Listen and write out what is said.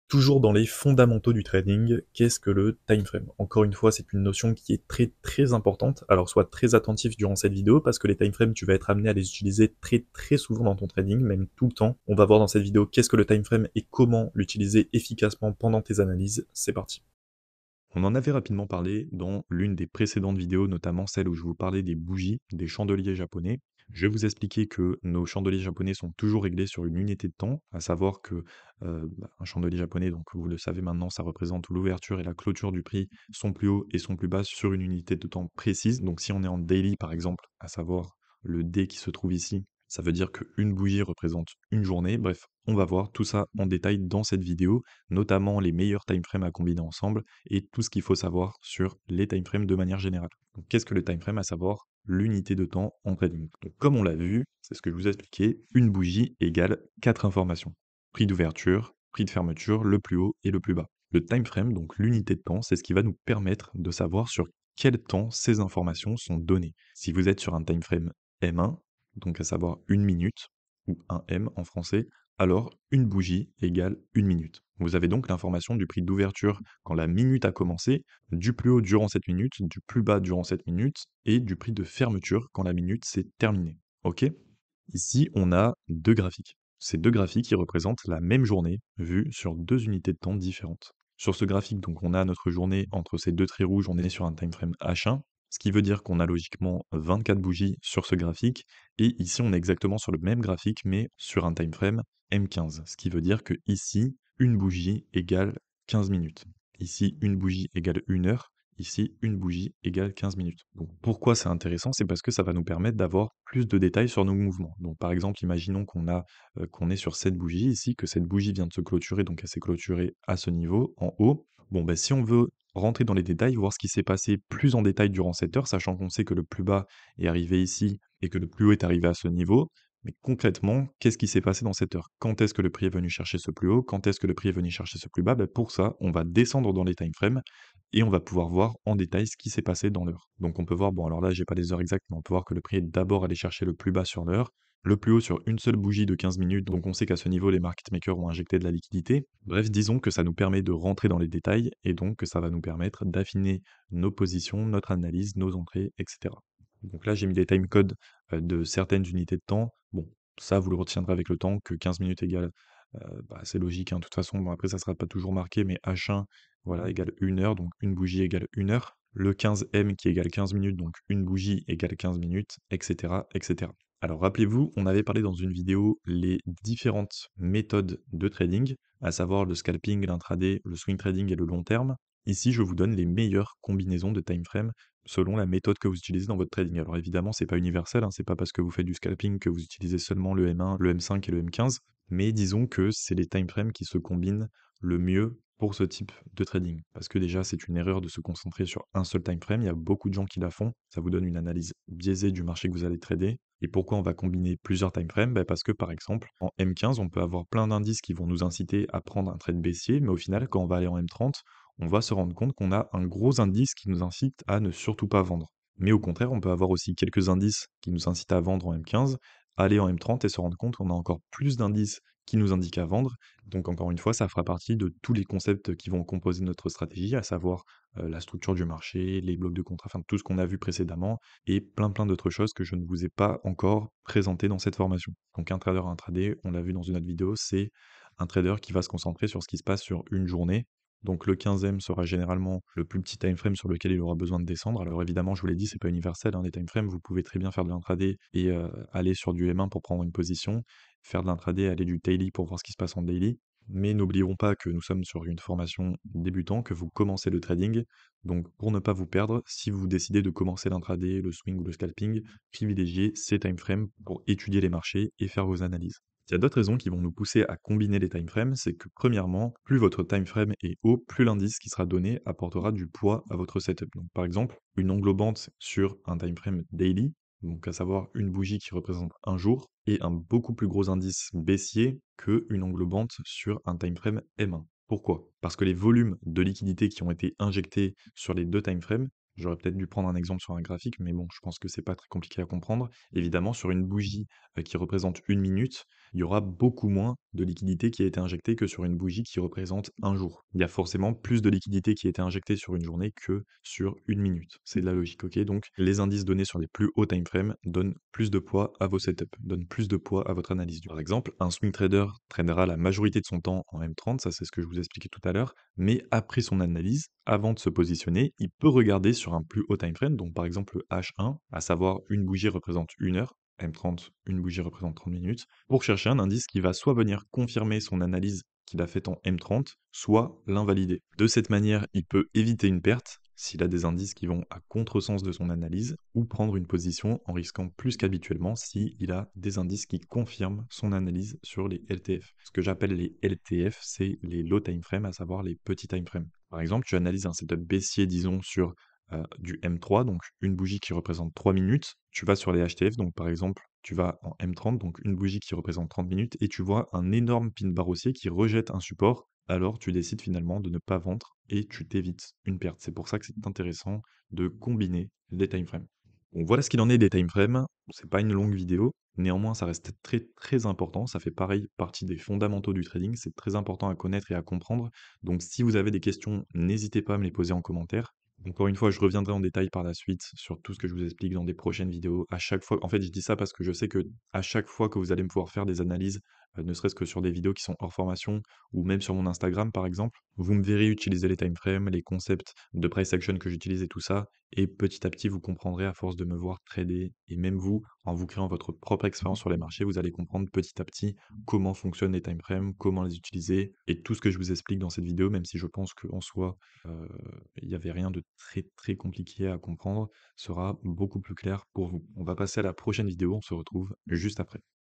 Toujours dans les fondamentaux du trading, qu'est-ce que le time frame? Encore une fois, c'est une notion qui est très très importante, alors sois très attentif durant cette vidéo parce que les time frames, tu vas être amené à les utiliser très très souvent dans ton trading, même tout le temps. On va voir dans cette vidéo qu'est-ce que le time frame et comment l'utiliser efficacement pendant tes analyses. C'est parti. On en avait rapidement parlé dans l'une des précédentes vidéos, notamment celle où je vous parlais des bougies, des chandeliers japonais. Je vais vous expliquer que nos chandeliers japonais sont toujours réglés sur une unité de temps, à savoir que un chandelier japonais, donc vous le savez maintenant, ça représente l'ouverture et la clôture du prix, son plus haut et son plus bas sur une unité de temps précise. Donc si on est en daily par exemple, à savoir le D qui se trouve ici, ça veut dire qu'une bougie représente une journée. Bref, on va voir tout ça en détail dans cette vidéo, notamment les meilleurs time frames à combiner ensemble et tout ce qu'il faut savoir sur les time frames de manière générale. Donc, qu'est-ce que le time frame? À savoir l'unité de temps en trading. Donc, comme on l'a vu, c'est ce que je vous ai expliqué, une bougie égale 4 informations. Prix d'ouverture, prix de fermeture, le plus haut et le plus bas. Le time frame, donc l'unité de temps, c'est ce qui va nous permettre de savoir sur quel temps ces informations sont données. Si vous êtes sur un time frame M1, donc à savoir une minute, ou un M en français, alors une bougie égale une minute. Vous avez donc l'information du prix d'ouverture quand la minute a commencé, du plus haut durant cette minute, du plus bas durant cette minute, et du prix de fermeture quand la minute s'est terminée. Ok? Ici, on a deux graphiques. Ces deux graphiques qui représentent la même journée vue sur deux unités de temps différentes. Sur ce graphique, donc, on a notre journée entre ces deux traits rouges, on est sur un time frame H1, ce qui veut dire qu'on a logiquement 24 bougies sur ce graphique, et ici on est exactement sur le même graphique, mais sur un time frame M15, ce qui veut dire que ici, une bougie égale 15 minutes. Ici, une bougie égale 1 heure, ici, une bougie égale 15 minutes. Donc pourquoi c'est intéressant? C'est parce que ça va nous permettre d'avoir plus de détails sur nos mouvements. Donc par exemple, imaginons qu'on est sur cette bougie ici, que cette bougie vient de se clôturer, donc elle s'est clôturée à ce niveau, en haut. Bon, ben, si on veut rentrer dans les détails, voir ce qui s'est passé plus en détail durant cette heure, sachant qu'on sait que le plus bas est arrivé ici et que le plus haut est arrivé à ce niveau, mais concrètement, qu'est-ce qui s'est passé dans cette heure? Quand est-ce que le prix est venu chercher ce plus haut? Quand est-ce que le prix est venu chercher ce plus bas? Ben, pour ça, on va descendre dans les time frames et on va pouvoir voir en détail ce qui s'est passé dans l'heure. Donc on peut voir, bon alors là j'ai pas les heures exactes, mais on peut voir que le prix est d'abord allé chercher le plus bas sur l'heure, le plus haut sur une seule bougie de 15 minutes, donc on sait qu'à ce niveau les market makers ont injecté de la liquidité. Bref, disons que ça nous permet de rentrer dans les détails et donc que ça va nous permettre d'affiner nos positions, notre analyse, nos entrées, etc. Donc là j'ai mis les timecodes de certaines unités de temps. Bon, ça vous le retiendrez avec le temps, que 15 minutes égale, c'est logique, hein, de toute façon, bon après ça sera pas toujours marqué, mais H1 voilà, égale 1 heure, donc une bougie égale 1 heure. Le 15M qui égale 15 minutes, donc une bougie égale 15 minutes, etc., etc. Alors rappelez-vous, on avait parlé dans une vidéo les différentes méthodes de trading, à savoir le scalping, l'intraday, le swing trading et le long terme. Ici, je vous donne les meilleures combinaisons de time frame selon la méthode que vous utilisez dans votre trading. Alors évidemment, c'est pas universel, hein, c'est pas parce que vous faites du scalping que vous utilisez seulement le M1, le M5 et le M15, mais disons que c'est les time frames qui se combinent le mieux pour ce type de trading. Parce que déjà, c'est une erreur de se concentrer sur un seul time frame. Il y a beaucoup de gens qui la font. Ça vous donne une analyse biaisée du marché que vous allez trader. Et pourquoi on va combiner plusieurs time frames? Parce que par exemple, en M15, on peut avoir plein d'indices qui vont nous inciter à prendre un trade baissier, mais au final, quand on va aller en M30, on va se rendre compte qu'on a un gros indice qui nous incite à ne surtout pas vendre. Mais au contraire, on peut avoir aussi quelques indices qui nous incitent à vendre en M15, aller en M30 et se rendre compte qu'on a encore plus d'indices qui nous indiquent à vendre. Donc encore une fois, ça fera partie de tous les concepts qui vont composer notre stratégie, à savoir la structure du marché, les blocs de contrat, enfin tout ce qu'on a vu précédemment, et plein d'autres choses que je ne vous ai pas encore présentées dans cette formation. Donc un trader intraday, on l'a vu dans une autre vidéo, c'est un trader qui va se concentrer sur ce qui se passe sur une journée. Donc le 15e sera généralement le plus petit time frame sur lequel il aura besoin de descendre. Alors évidemment, je vous l'ai dit, c'est pas universel, hein, les time frames, vous pouvez très bien faire de l'intraday et aller sur du M1 pour prendre une position, faire de l'intraday, aller du daily pour voir ce qui se passe en daily. Mais n'oublions pas que nous sommes sur une formation débutant, que vous commencez le trading. Donc pour ne pas vous perdre, si vous décidez de commencer l'intraday, le swing ou le scalping, privilégiez ces time frames pour étudier les marchés et faire vos analyses. Il y a d'autres raisons qui vont nous pousser à combiner les time frames, c'est que premièrement, plus votre time frame est haut, plus l'indice qui sera donné apportera du poids à votre setup. Donc par exemple, une englobante sur un time frame daily, donc à savoir une bougie qui représente un jour, et un beaucoup plus gros indice baissier qu'une englobante sur un time frame M1. Pourquoi? Parce que les volumes de liquidités qui ont été injectés sur les deux time frames, j'aurais peut-être dû prendre un exemple sur un graphique, mais bon, je pense que c'est pas très compliqué à comprendre. Évidemment, sur une bougie qui représente une minute, il y aura beaucoup moins de liquidité qui a été injectée que sur une bougie qui représente un jour. Il y a forcément plus de liquidité qui a été injectée sur une journée que sur une minute. C'est de la logique, ok? Donc les indices donnés sur les plus hauts time frames donnent plus de poids à vos setups, donnent plus de poids à votre analyse. Par exemple, un swing trader tradera la majorité de son temps en M30, ça c'est ce que je vous expliquais tout à l'heure, mais après son analyse, avant de se positionner, il peut regarder sur un plus haut time frame, donc par exemple le H1, à savoir une bougie représente une heure, M30, une bougie représente 30 minutes, pour chercher un indice qui va soit venir confirmer son analyse qu'il a faite en M30, soit l'invalider. De cette manière, il peut éviter une perte s'il a des indices qui vont à contresens de son analyse, ou prendre une position en risquant plus qu'habituellement s'il a des indices qui confirment son analyse sur les LTF. Ce que j'appelle les LTF, c'est les low time frame, à savoir les petits time frame. Par exemple, tu analyses un setup baissier, disons, sur du M3, donc une bougie qui représente 3 minutes. Tu vas sur les HTF, donc par exemple, tu vas en M30, donc une bougie qui représente 30 minutes, et tu vois un énorme pin bar haussier qui rejette un support, alors tu décides finalement de ne pas vendre et tu t'évites une perte. C'est pour ça que c'est intéressant de combiner les time frames. Bon, voilà ce qu'il en est des time frames. C'est pas une longue vidéo, néanmoins ça reste très très important. Ça fait pareil partie des fondamentaux du trading. C'est très important à connaître et à comprendre. Donc si vous avez des questions, n'hésitez pas à me les poser en commentaire. Encore une fois, je reviendrai en détail par la suite sur tout ce que je vous explique dans des prochaines vidéos. À chaque fois, en fait, je dis ça parce que je sais que à chaque fois que vous allez me pouvoir faire des analyses, ne serait-ce que sur des vidéos qui sont hors formation ou même sur mon Instagram par exemple, vous me verrez utiliser les time frames, les concepts de price action que j'utilise et tout ça, et petit à petit vous comprendrez à force de me voir trader, et même vous, en vous créant votre propre expérience sur les marchés, vous allez comprendre petit à petit comment fonctionnent les time frames, comment les utiliser, et tout ce que je vous explique dans cette vidéo, même si je pense qu'en soi, euh, il n'y avait rien de très très compliqué à comprendre, sera beaucoup plus clair pour vous. On va passer à la prochaine vidéo, on se retrouve juste après.